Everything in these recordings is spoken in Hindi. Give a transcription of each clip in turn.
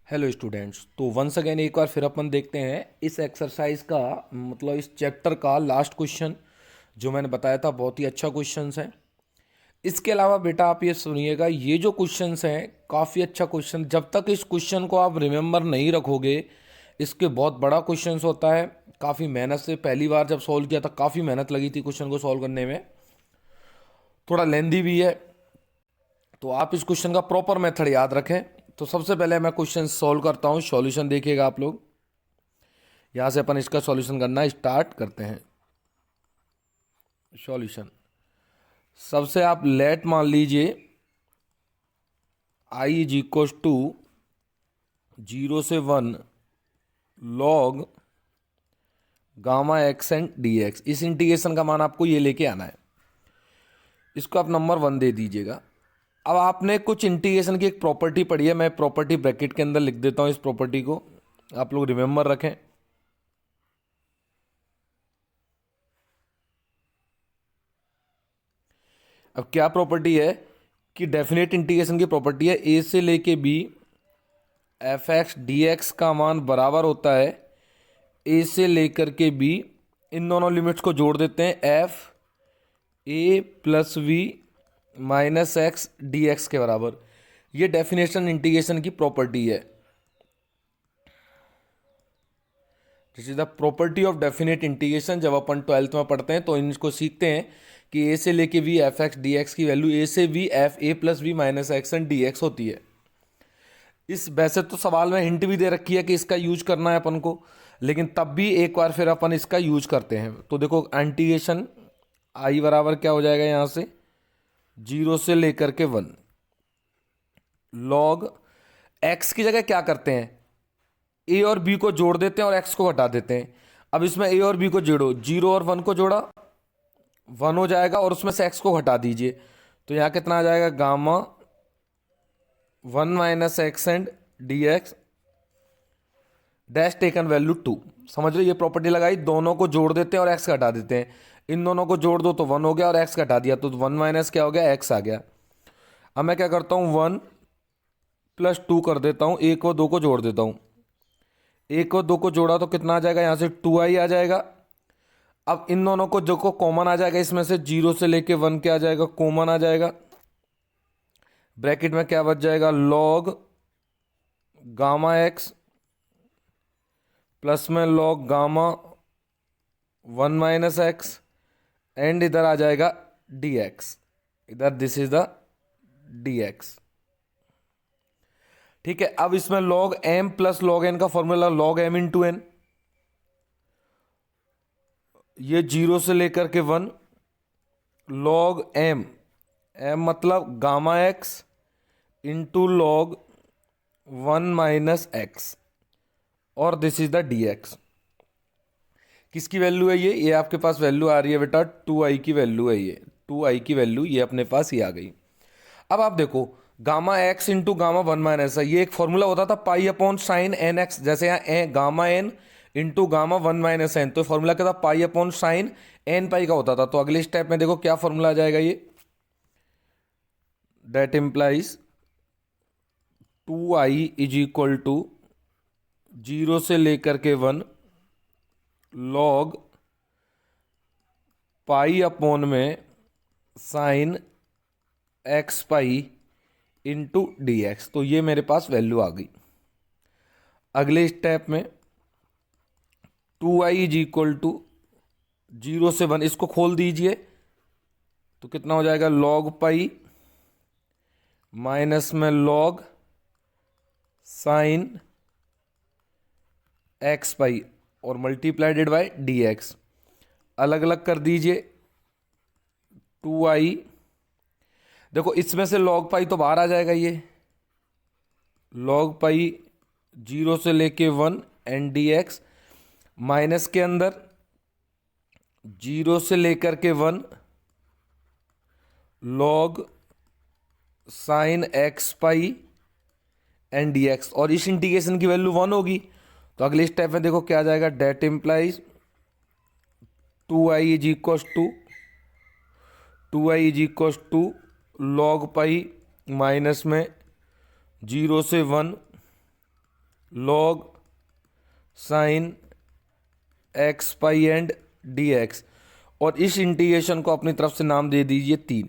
Hello students. तो वंस अगेन एक बार फिर अपन देखते हैं इस एक्सरसाइज का मतलब इस चैप्टर का लास्ट क्वेश्चन जो मैंने बताया था। बहुत ही अच्छा क्वेश्चंस है। इसके अलावा बेटा आप ये सुनिएगा, ये जो क्वेश्चंस हैं काफ़ी अच्छा क्वेश्चन। जब तक इस क्वेश्चन को आप रिमेंबर नहीं रखोगे, इसके बहुत बड़ा क्वेश्चंस होता है। काफ़ी मेहनत से पहली बार जब सॉल्व किया था काफ़ी मेहनत लगी थी क्वेश्चन को सॉल्व करने में, थोड़ा लेंदी भी है। तो आप इस क्वेश्चन का प्रॉपर मेथड याद रखें। तो सबसे पहले मैं क्वेश्चन सॉल्व करता हूँ, सॉल्यूशन देखिएगा आप लोग। यहाँ से अपन इसका सॉल्यूशन करना स्टार्ट करते हैं। सॉल्यूशन सबसे आप लेट मान लीजिए आई इज इक्व टू 0 से 1 log gamma x and d x. इस इंटीग्रेशन का मान आपको ये लेके आना है। इसको आप नंबर 1 दे दीजिएगा। अब आपने कुछ इंटीग्रेशन की एक प्रॉपर्टी पढ़ी है, मैं प्रॉपर्टी ब्रैकेट के अंदर लिख देता हूँ। इस प्रॉपर्टी को आप लोग रिमेंबर रखें। अब क्या प्रॉपर्टी है कि डेफिनेट इंटीग्रेशन की प्रॉपर्टी है ए से लेके b f x d x का मान बराबर होता है ए से लेकर के बी। इन दोनों लिमिट्स को जोड़ देते हैं, f a plus v minus x d x के बराबर। ये डेफिनेशन इंटीग्रेशन की प्रॉपर्टी है। This is the property of definite integration. जब अपन 12th में पढ़ते हैं तो इनको सीखते हैं कि ए से लेके v f x d x की वैल्यू ए से v f a plus v minus x and d x होती है। इस वैसे तो सवाल में हिंट भी दे रखी है कि इसका यूज करना है अपन को, लेकिन तब भी एक बार फिर अपन इसका यूज करते हैं। तो देखो इंटीग्रेशन आई बराबर क्या हो जाएगा, यहाँ से 0 से लेकर के 1 लॉग एक्स की जगह क्या करते हैं, ए और बी को जोड़ देते हैं और एक्स को हटा देते हैं। अब इसमें ए और बी को जोड़ो, 0 और 1 को जोड़ा 1 हो जाएगा और उसमें से एक्स को हटा दीजिए। तो यहाँ कितना आ जाएगा, gamma 1 minus x and d x dash taken value 2। समझ लो, ये प्रॉपर्टी लगाई, दोनों को जोड़ देते हैं और एक्स हटा देते हैं। इन दोनों को जोड़ दो तो 1 हो गया और एक्स हटा दिया तो 1 माइनस क्या हो गया, एक्स आ गया। अब मैं क्या करता हूँ, 1 प्लस 2 कर देता हूँ, एक और 2 को जोड़ देता हूँ। एक और 2 को जोड़ा तो कितना आ जाएगा, यहाँ से 2i आ जाएगा। अब इन दोनों को जो को कॉमन आ जाएगा, इसमें से 0 से लेके 1 क्या आ जाएगा, कॉमन आ जाएगा। ब्रैकेट में क्या बच जाएगा, लॉग गामा एक्स प्लस में log gamma 1 minus x and इधर आ जाएगा डी एक्स। इधर this is the D X. ठीक है। अब इसमें log M plus log N का formula log M into N. ये 0 से लेकर के 1 लॉग एम, एम मतलब gamma x into log 1 minus X और this is the D X. किसकी वैल्यू है ये आपके पास वैल्यू आ रही है बेटा, 2i की वैल्यू है। ये 2i की वैल्यू ये अपने पास ही आ गई। अब आप देखो, gamma x into gamma 1 minus है, ये एक फॉर्मूला होता था pi upon sine n x. जैसे यहाँ gamma n into gamma 1 minus n, तो फॉर्मूला क्या था, pi upon sine n pi का होता था। तो अगले स्टेप में देखो क्या फॉर्मूला आ जाएगा, ये that implies 2i is equal to 0 से लेकर के 1 लॉग पाई अपॉन में sine x pi into d x. तो ये मेरे पास वैल्यू आ गई। अगले स्टेप में 2i इज इक्वल टू 0 से 1, इसको खोल दीजिए तो कितना हो जाएगा, लॉग पाई माइनस में लॉग साइन एक्स पाई और मल्टीप्लाइडेड बाय डी एक्स। अलग अलग कर दीजिए। 2i, देखो इसमें से लॉग पाई तो बाहर आ जाएगा, ये लॉग पाई 0 से लेके 1 एंड डी एक्स माइनस के अंदर 0 से लेकर के 1 log sign x pi and d x, और इस इंटीग्रेशन की वैल्यू 1 होगी। तो अगले स्टेप में देखो क्या आ जाएगा, that implies 2i is equal to log pi minus में 0 से 1 log sine x pi and d x, और इस इंटीग्रेशन को अपनी तरफ से नाम दे दीजिए 3।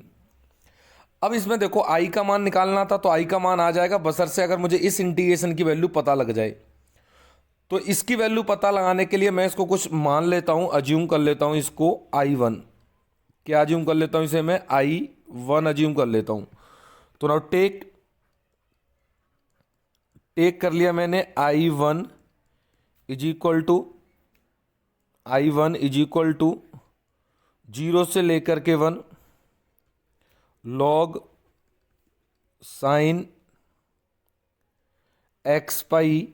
अब इसमें देखो आई का मान निकालना था, तो आई का मान आ जाएगा बशर्ते अगर मुझे इस इंटीग्रेशन की वैल्यू पता लग जाए। तो इसकी वैल्यू पता लगाने के लिए मैं इसको कुछ मान लेता हूं, अज्यूम कर लेता हूं इसको I1। क्या अज्यूम कर लेता हूं इसे मैं? I1 अज्यूम कर लेता हूं। तो नाउ टेक कर लिया मैंने I1 is equal to zero से लेकर के 1 लॉग साइन एक्स पाई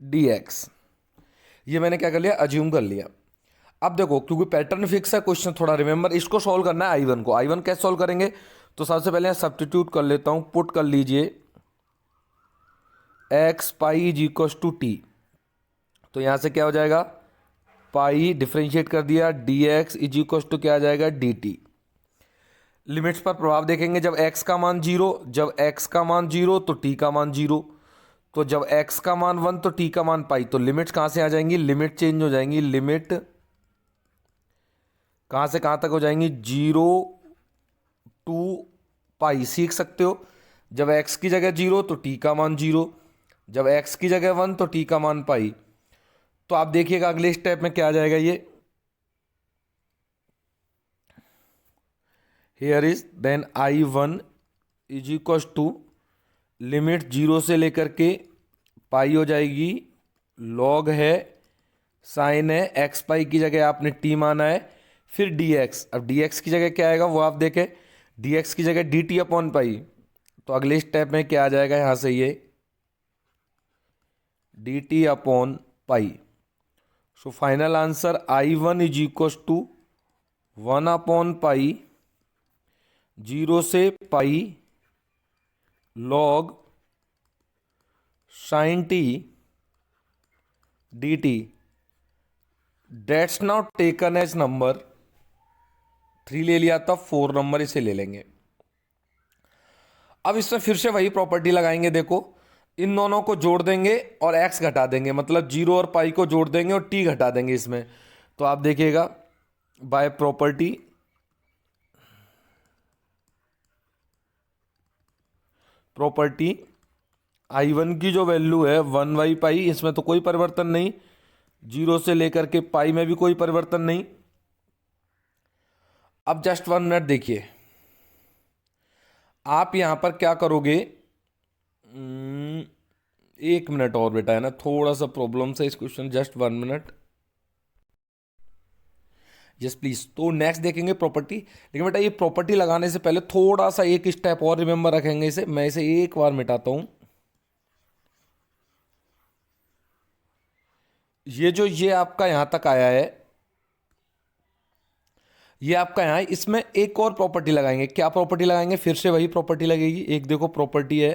डी एक्स। ये मैंने क्या कर लिया? अज्यूम कर लिया। अब देखो क्योंकि पैटर्न फिक्स है, क्वेश्चन थोड़ा रिमेंबर, इसको सॉल्व करना है I1 को। I1 कैसे सॉल्व करेंगे? तो सबसे पहले सब्स्टिट्यूट कर लेता हूं, पुट कर लीजिए x pi is equal to t. तो यहां से क्या हो जाएगा? पाई डिफ्रेंशिएट कर दिया, d x is equal to क्या आ जाएगा? D T. लिमिट्स पर प्रभाव देखेंगे, जब x का मान 0, तो t का मान 0, तो जब x का मान 1 तो t का मान पाई। तो लिमिट्स कहां से आ जाएंगी? लिमिट चेंज हो जाएंगी। लिमिट कहां से कहां तक हो जाएंगी? 0 टू पाई। सीख सकते हो, जब x की जगह 0 तो t का मान 0, जब x की जगह 1 तो t का मान पाई। तो आप देखिएगा अगले स्टेप में क्या आ जाएगा ये। Here is then I1 is equal to limit 0 से लेकर के पाई हो जाएगी, लॉग है साइन है, एक्स पाई की जगह आपने टी माना है, फिर डी एक्स। अब डी एक्स की जगह क्या आएगा वो आप देखें, डी एक्स की जगह डी टी अपॉन पाई। तो अगले स्टेप में क्या आ जाएगा यहां से? ये d t upon pi. So final answer I1 is equal to 1 upon pi 0 से pi log sine t d t. That's now taken as number 3 ले लिया था, 4 नंबर इसे ले लेंगे। अब इसमें फिर से वही प्रॉपर्टी लगाएंगे। देखो इन दोनों को जोड़ देंगे और x घटा देंगे, मतलब 0 और पाई को जोड़ देंगे और t घटा देंगे इसमें। तो आप देखिएगा बाय प्रॉपर्टी I1 की जो वैल्यू है 1/पाई, इसमें तो कोई परिवर्तन नहीं, 0 से लेकर के पाई में भी कोई परिवर्तन नहीं। अब जस्ट 1 मिनट देखिए, आप यहां पर क्या करोगे? 1 मिनट और बेटा, है ना, थोड़ा सा प्रॉब्लम से इस question, just 1 minute. Yes please. तो नेक्स्ट देखेंगे प्रॉपर्टी, लेकिन बेटा ये प्रॉपर्टी लगाने से पहले थोड़ा सा एक स्टेप और रिमेंबर रखेंगे इसे। मैं इसे एक बार मिटाता हूं। ये आपका यहां तक आया है, ये आपका यहां है, इसमें एक और प्रॉपर्टी लगाएंगे। क्या प्रॉपर्टी लगाएंगे? फिर से वही प्रॉपर्टी लगेगी। एक देखो प्रॉपर्टी है,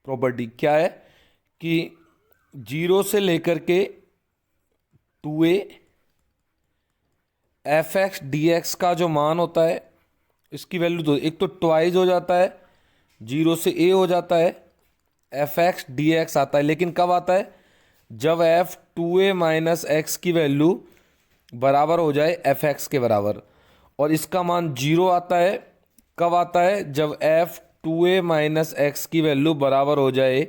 प्रॉपर्टी क्या है कि 0 से लेकर के 2a F x d x का जो मान होता है, इसकी वैल्यू तो एक तो ट्वाइज हो जाता है, 0 से a हो जाता है, एफ एक्स डी एक्स आता है। लेकिन कब आता है? जब एफ 2a माइनस एक्स की वैल्यू बराबर हो जाए एफ एक्स के बराबर। और इसका मान 0 आता है, कब आता है? जब एफ 2a माइनस एक्स की वैल्यू बराबर हो जाए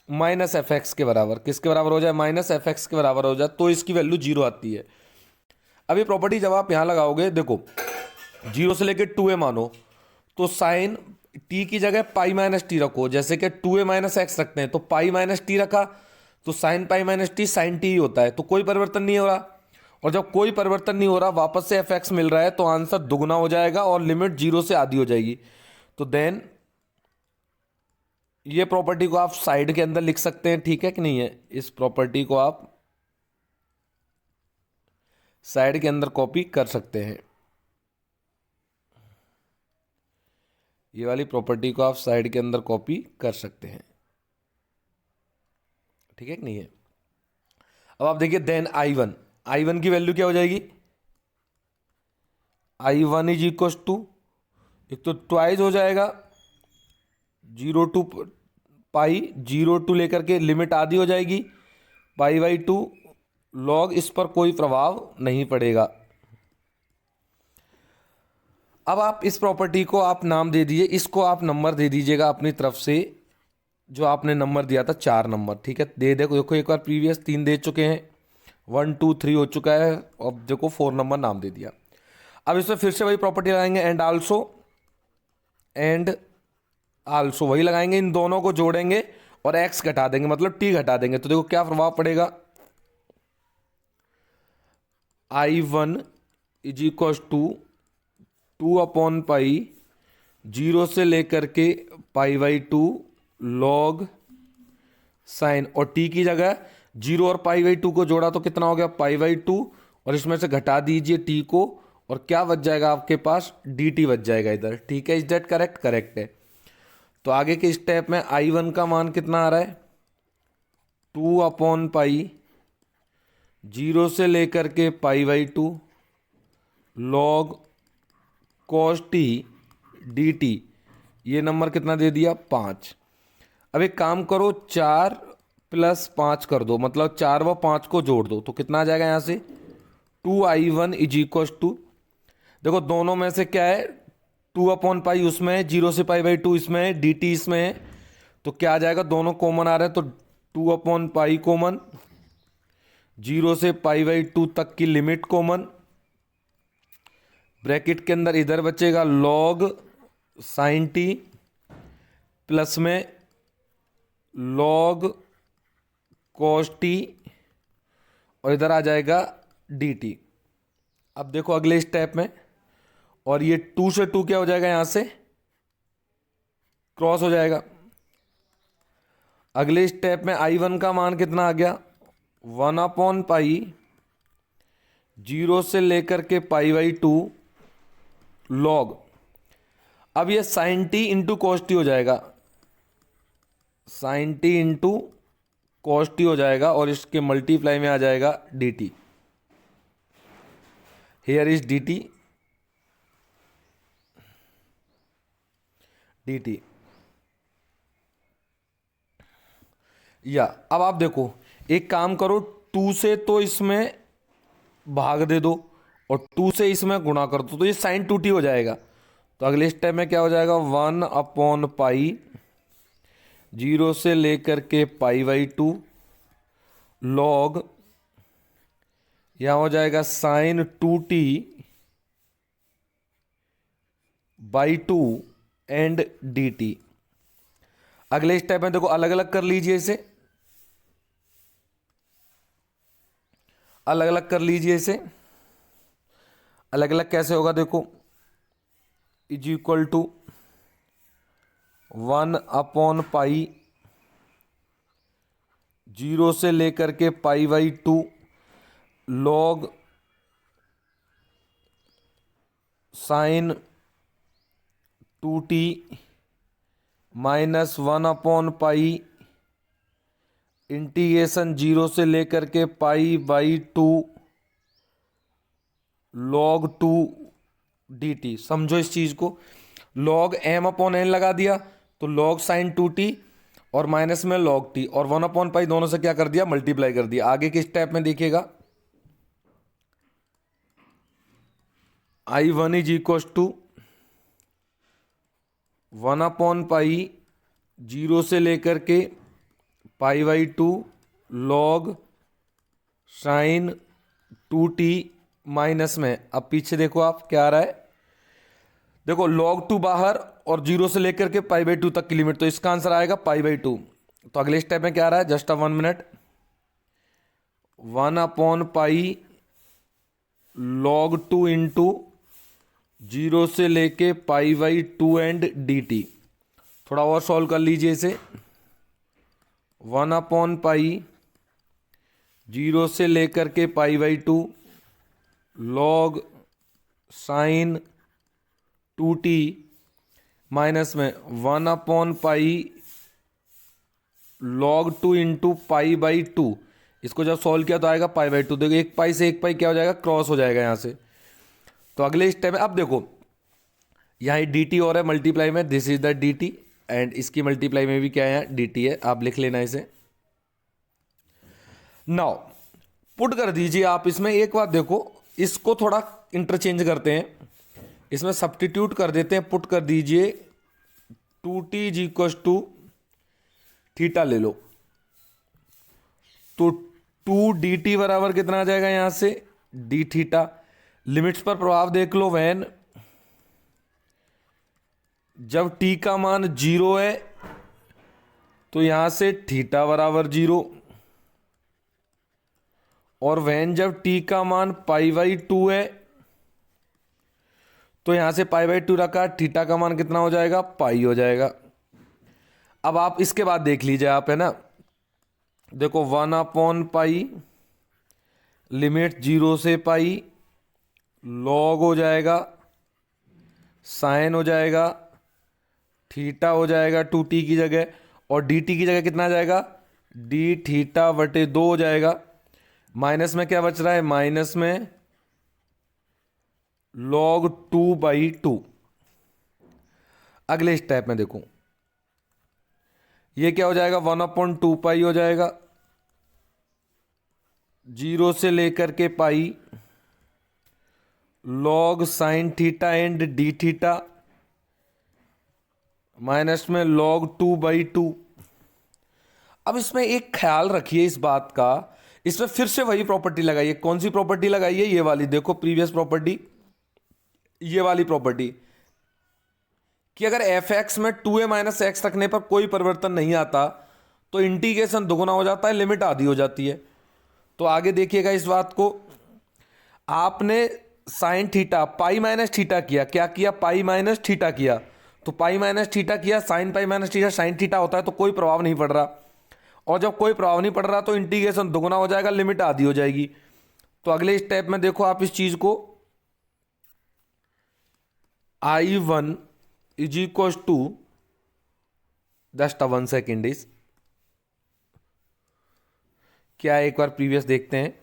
माइनस एफ एक्स के बराबर। किसके बराबर हो जाए? माइनस एफ एक्स के बराबर हो जाए, तो इसकी वैल्यू 0 आती है। अब ये प्रॉपर्टी जब आप यहां लगाओगे, देखो 0 से लेकर 2a मानो, तो साइन t की जगह पाई माइनस टी रखो। जैसे कि 2a माइनस एक्स रखते हैं तो पाई माइनस टी रखा, तो sine pi minus T sine T ही होता है, तो कोई परिवर्तन नहीं हो रहा। और जब कोई परिवर्तन नहीं हो रहा, वापस से एफ एक्स मिल रहा है, तो आंसर दुगना हो जाएगा और लिमिट 0 से आधी हो जाएगी। तो देन ये प्रॉपर्टी को आप साइड के अंदर लिख सकते हैं, ठीक है कि नहीं है? इस प्रॉपर्टी को आप साइड के अंदर कॉपी कर सकते हैं। ये वाली प्रॉपर्टी को आप साइड के अंदर कॉपी कर सकते हैं, ठीक है कि नहीं है? अब आप देखिए देन I1 की वैल्यू क्या हो जाएगी? I1 इज इक्वल टू, एक तो ट्वाइज हो जाएगा 0 to पाई, 0 to लेकर के लिमिट आधी हो जाएगी, पाई/2 लॉग, इस पर कोई प्रभाव नहीं पड़ेगा। अब आप इस प्रॉपर्टी को आप नाम दे दीजिए, इसको आप नंबर दे दीजिएगा अपनी तरफ से, जो आपने नंबर दिया था 4 नंबर, ठीक है। दे देखो एक बार प्रीवियस 3 दे चुके हैं, 1 2 3 हो चुका है, अब देखो 4 नंबर नाम दे दिया। अब इसमें फिर से वही प्रॉपर्टी लगाएंगे, एंड आल्सो वही लगाएंगे, इन दोनों को जोड़ेंगे और x घटा देंगे, मतलब t घटा देंगे। तो देखो क्या प्रभाव पड़ेगा, I1 इज इक्व टू 2/पाई 0 से लेकर के पाई/2 लॉग साइन, और t की जगह 0 और पाई/2 को जोड़ा तो कितना हो गया, पाई/2, और इसमें से घटा दीजिए t को, और क्या बच जाएगा आपके पास, dt बच जाएगा इधर, ठीक है। Is that correct? करेक्ट है। तो आगे के स्टेप में I1 का मान कितना आ रहा है, 2/पाई 0 से लेकर के पाई/2 लॉग cos t dt, ये नंबर कितना दे दिया, 5। अब एक काम करो, 4 + 5 कर दो, मतलब 4 व 5 को जोड़ दो, तो कितना आ जाएगा यहाँ से, 2I1 इज इक्व टू, देखो दोनों में से क्या है, 2/पाई उसमें है, 0 से पाई/2 इसमें है, dt इसमें है, तो क्या आ जाएगा, दोनों कॉमन आ रहे हैं, तो 2/पाई कॉमन, 0 से पाई/2 तक की लिमिट कॉमन, ब्रैकेट के अंदर इधर बचेगा लॉग साइन t प्लस में लॉग cos t, और इधर आ जाएगा dt। अब देखो अगले स्टेप में, और ये 2 से 2 क्या हो जाएगा, यहां से क्रॉस हो जाएगा। अगले स्टेप में I1 का मान कितना आ गया, 1/पाई 0 से लेकर के पाई/2 लॉग, अब ये sine t into cos t हो जाएगा, sine t into cos t हो जाएगा, और इसके मल्टीप्लाई में आ जाएगा dt। Here is dt। या अब आप देखो, एक काम करो, 2 से तो इसमें भाग दे दो, और 2 से इसमें गुणा कर दो, तो ये साइन 2t हो जाएगा। तो अगले स्टेप में क्या हो जाएगा, 1/पाई 0 से लेकर के पाई/2 लॉग, यहां हो जाएगा sine 2t by 2 and dt। अगले स्टेप में देखो अलग अलग कर लीजिए, इसे अलग अलग कर लीजिए, इसे अलग अलग कैसे होगा, देखो इज इक्वल टू 1/पाई 0 से लेकर के पाई/2 लॉग साइन 2t माइनस 1/पाई इंटीग्रेशन 0 से लेकर के पाई/2 log 2 dt। समझो इस चीज को, log m/n लगा दिया, तो log साइन 2t, और माइनस में log t, और 1/पाई दोनों से क्या कर दिया, मल्टीप्लाई कर दिया। आगे के स्टेप में देखिएगा, I1 इज इक्व टू 1/पाई 0 से लेकर के पाई/2 log साइन 2t माइनस में, अब पीछे देखो आप क्या आ रहा है, देखो log 2 बाहर और 0 से लेकर के पाई/2 तक की लिमिट, तो इसका आंसर आएगा पाई/2। तो अगले स्टेप में क्या आ रहा है, जस्ट 1 मिनट, 1/पाई log 2 इंटू 0 से लेके पाई/2 एंड dt। थोड़ा और सॉल्व कर लीजिए इसे, 1/पाई 0 से लेकर के पाई/2 log साइन 2t माइनस में 1/पाई log 2 इंटू पाई/2, इसको जब सॉल्व किया तो आएगा पाई/2। देखो एक पाई से एक पाई क्या हो जाएगा, क्रॉस हो जाएगा यहां से। तो अगले स्टेप में अब देखो, यहाँ dt और है मल्टीप्लाई में, this is the dt, and इसकी मल्टीप्लाई में भी क्या है, डी टी है, आप लिख लेना इसे। नाउ पुट कर दीजिए आप इसमें। एक बात देखो, इसको थोड़ा इंटरचेंज करते हैं, इसमें सब्स्टिट्यूट कर देते हैं, पुट कर दीजिए 2t is equal to theta ले लो, तो 2dt बराबर कितना आ जाएगा यहां से, डी थीटा। लिमिट्स पर प्रभाव देख लो, वैन जब t का मान 0 है तो यहां से थीटा बराबर 0, और वैन जब t का मान π/2 है तो यहां से π/2 रखा, थीटा का मान कितना हो जाएगा, पाई हो जाएगा। अब आप इसके बाद देख लीजिए आप, है ना, देखो 1/पाई लिमिट 0 से पाई, लॉग हो जाएगा, साइन हो जाएगा, थीटा हो जाएगा 2t की जगह, और dt की जगह कितना आ जाएगा, डी थीटा बटे 2 हो जाएगा। माइनस में क्या बच रहा है, माइनस में log 2/2। अगले स्टेप में देखो, ये क्या हो जाएगा, 1/2 हो जाएगा, 0 से लेकर के पाई, log sine theta and D theta, minus में log 2/2। अब इसमें एक ख्याल रखिए इस बात का, इसमें फिर से वही प्रॉपर्टी लगाइए। कौन सी प्रॉपर्टी लगाइए, ये वाली, देखो प्रीवियस प्रॉपर्टी, ये वाली प्रॉपर्टी, कि अगर f(x) में 2a माइनस एक्स रखने पर कोई परिवर्तन नहीं आता तो इंटीग्रेशन दुगुना हो जाता है, लिमिट आधी हो जाती है। तो आगे देखिएगा इस बात को, आपने sine theta pi minus theta किया, क्या किया, पाई माइनस थीटा किया, तो पाई माइनस थीटा किया, sign pi minus theta sine theta होता है, तो कोई प्रभाव नहीं पड़ रहा, और जब कोई प्रभाव नहीं पड़ रहा तो इंटीग्रेशन दुगुना हो जाएगा, लिमिट आधी हो जाएगी। तो अगले स्टेप में देखो आप इस चीज को, I1 is equal to, just 1 second is, क्या है एक बार प्रीवियस देखते हैं,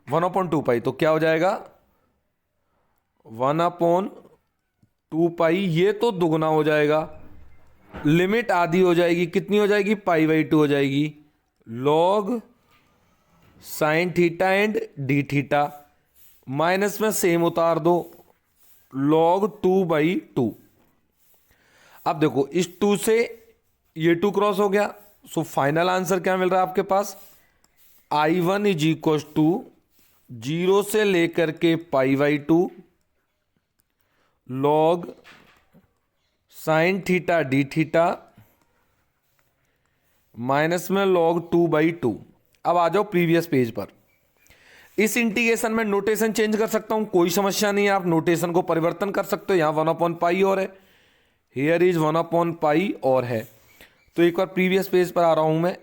1/2 पाई, तो क्या हो जाएगा 1/2 पाई, ये तो दुगुना हो जाएगा, लिमिट आधी हो जाएगी, कितनी हो जाएगी, π/2 हो जाएगी, log sine theta and D theta, minus में सेम उतार दो, log 2/2। अब देखो इस 2 से ये 2 क्रॉस हो गया, सो फाइनल आंसर क्या मिल रहा है आपके पास, I1 इज इक्वल टू 0 से लेकर के π/2 log sine theta D theta, minus में log 2/2। अब आ जाओ प्रीवियस पेज पर, इस इंटीग्रेशन में नोटेशन चेंज कर सकता हूं, कोई समस्या नहीं है, आप नोटेशन को परिवर्तन कर सकते हो। यहां 1/पाई और है, हियर इज 1/पाई और है। तो एक बार प्रीवियस पेज पर आ रहा हूं मैं,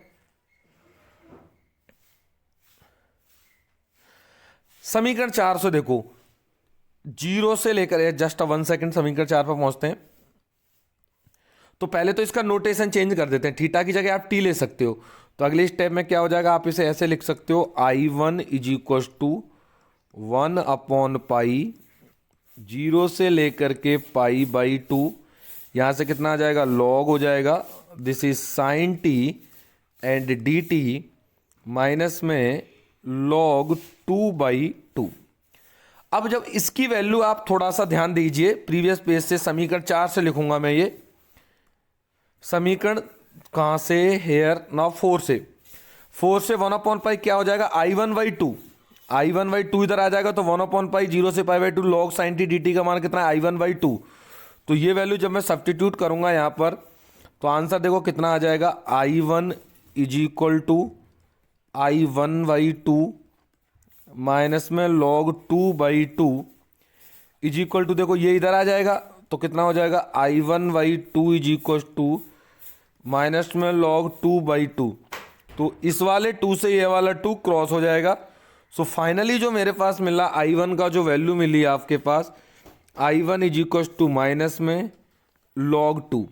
समीकरण 4 से देखो, 0 से लेकर, जस्ट 1 सेकेंड, समीकरण 4 पर पहुंचते हैं। तो पहले तो इसका नोटेशन चेंज कर देते हैं, थीटा की जगह आप टी ले सकते हो, तो अगले स्टेप में क्या हो जाएगा, आप इसे ऐसे लिख सकते हो, I1 इज इक्वल टू 1/पाई 0 से लेकर के π/2, यहां से कितना आ जाएगा, log हो जाएगा, this is sine T and D T, minus में log 2/2। अब जब इसकी वैल्यू, आप थोड़ा सा ध्यान दीजिए, प्रीवियस पेज से समीकरण 4 से लिखूंगा मैं, ये समीकरण कहां से, हेयर नाउ 4 से, 1/पाई क्या हो जाएगा, I1/2, I1/2 इधर आ जाएगा, तो 1/पाई 0 से π/2 log sine t d t का मान कितना है, I1/2। तो ये वैल्यू जब मैं सब्स्टिट्यूट करूंगा यहां पर, तो आंसर देखो कितना आ जाएगा, I1 is equal to I1/2 minus में log 2/2 इज इक्वल टू, देखो ये इधर आ जाएगा, तो कितना हो जाएगा, I1/2 is equal to minus में log 2/2। तो इस वाले 2 से ये वाला 2 क्रॉस हो जाएगा। सो फाइनली जो मेरे पास मिला, I1 का जो वैल्यू मिली आपके पास, I1 is equal to minus में log 2।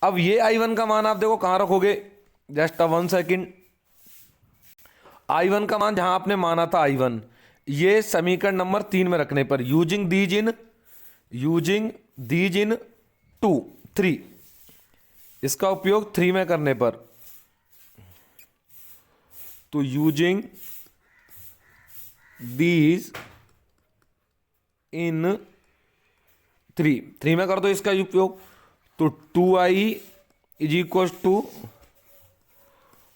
अब ये I1 का मान आप देखो कहां रखोगे, जस्ट 1 सेकेंड, I1 का मान जहां आपने माना था I1, ये समीकरण नंबर 3 में रखने पर, यूजिंग दीज इन 2 3, इसका उपयोग 3 में करने पर, तो यूजिंग दीज इन 3 में कर दो इसका उपयोग, तो 2i is equal to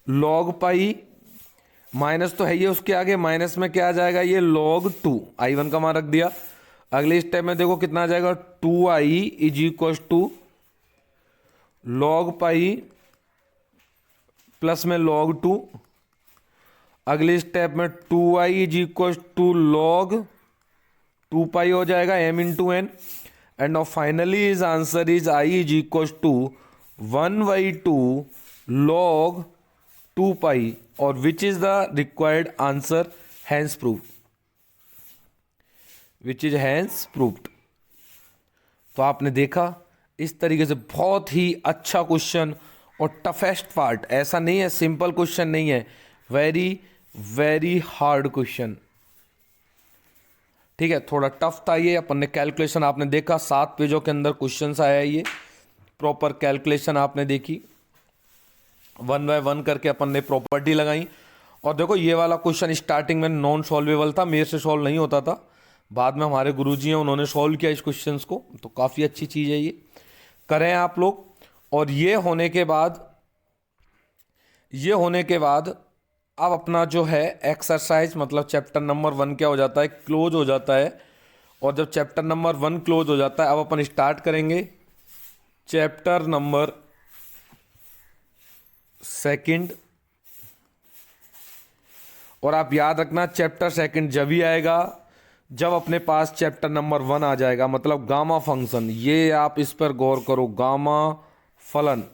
log pi, minus तो है ये उसके आगे, माइनस में क्या आ जाएगा, ये log 2, i1 का मान रख दिया। अगले स्टेप में देखो कितना आ जाएगा, 2i is equal to log pi plus में log 2। अगले स्टेप में 2i is equal to log 2 pi हो जाएगा m into n. And now finally is answer is i is equal to 1/2 log 2 pi, और which is the required answer, hence prove, which is hence proved. तो आपने देखा इस तरीके से बहुत ही अच्छा क्वेश्चन, और टफेस्ट पार्ट ऐसा नहीं है, सिंपल क्वेश्चन नहीं है, वेरी वेरी हार्ड क्वेश्चन। ठीक है, थोड़ा टफ था ये। अपन ने कैलकुलेशन आपने देखा, 7 पेजों के अंदर क्वेश्चन आया है, ये प्रॉपर कैलकुलेशन आपने देखी, 1 बाय 1 करके अपन ने प्रॉपर्टी लगाई। और देखो ये वाला क्वेश्चन स्टार्टिंग में नॉन सॉल्वेबल था, मेरे से सॉल्व नहीं होता था, बाद में हमारे गुरुजी हैं उन्होंने सॉल्व किया इस क्वेश्चन को, तो काफ़ी अच्छी चीज़ है, ये करें आप लोग। और ये होने के बाद अब अपना जो है एक्सरसाइज, मतलब चैप्टर नंबर 1 क्या हो जाता है, क्लोज हो जाता है। और जब चैप्टर नंबर 1 क्लोज हो जाता है, अब अपन स्टार्ट करेंगे चैप्टर नंबर 2। और आप याद रखना चैप्टर 2 जब ही आएगा जब अपने पास चैप्टर नंबर 1 आ जाएगा, मतलब गामा फंक्शन। ये आप इस पर गौर करो, गामा फलन,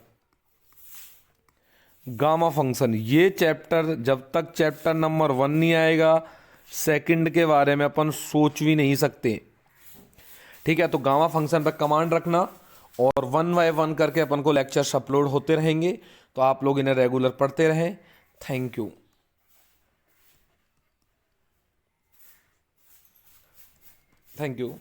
गामा फंक्शन, ये चैप्टर जब तक चैप्टर नंबर 1 नहीं आएगा, सेकंड के बारे में अपन सोच भी नहीं सकते। ठीक है, तो गामा फंक्शन पर कमांड रखना, और 1 बाय 1 करके अपन को लेक्चर्स अपलोड होते रहेंगे, तो आप लोग इन्हें रेगुलर पढ़ते रहें। Thank you. Thank you.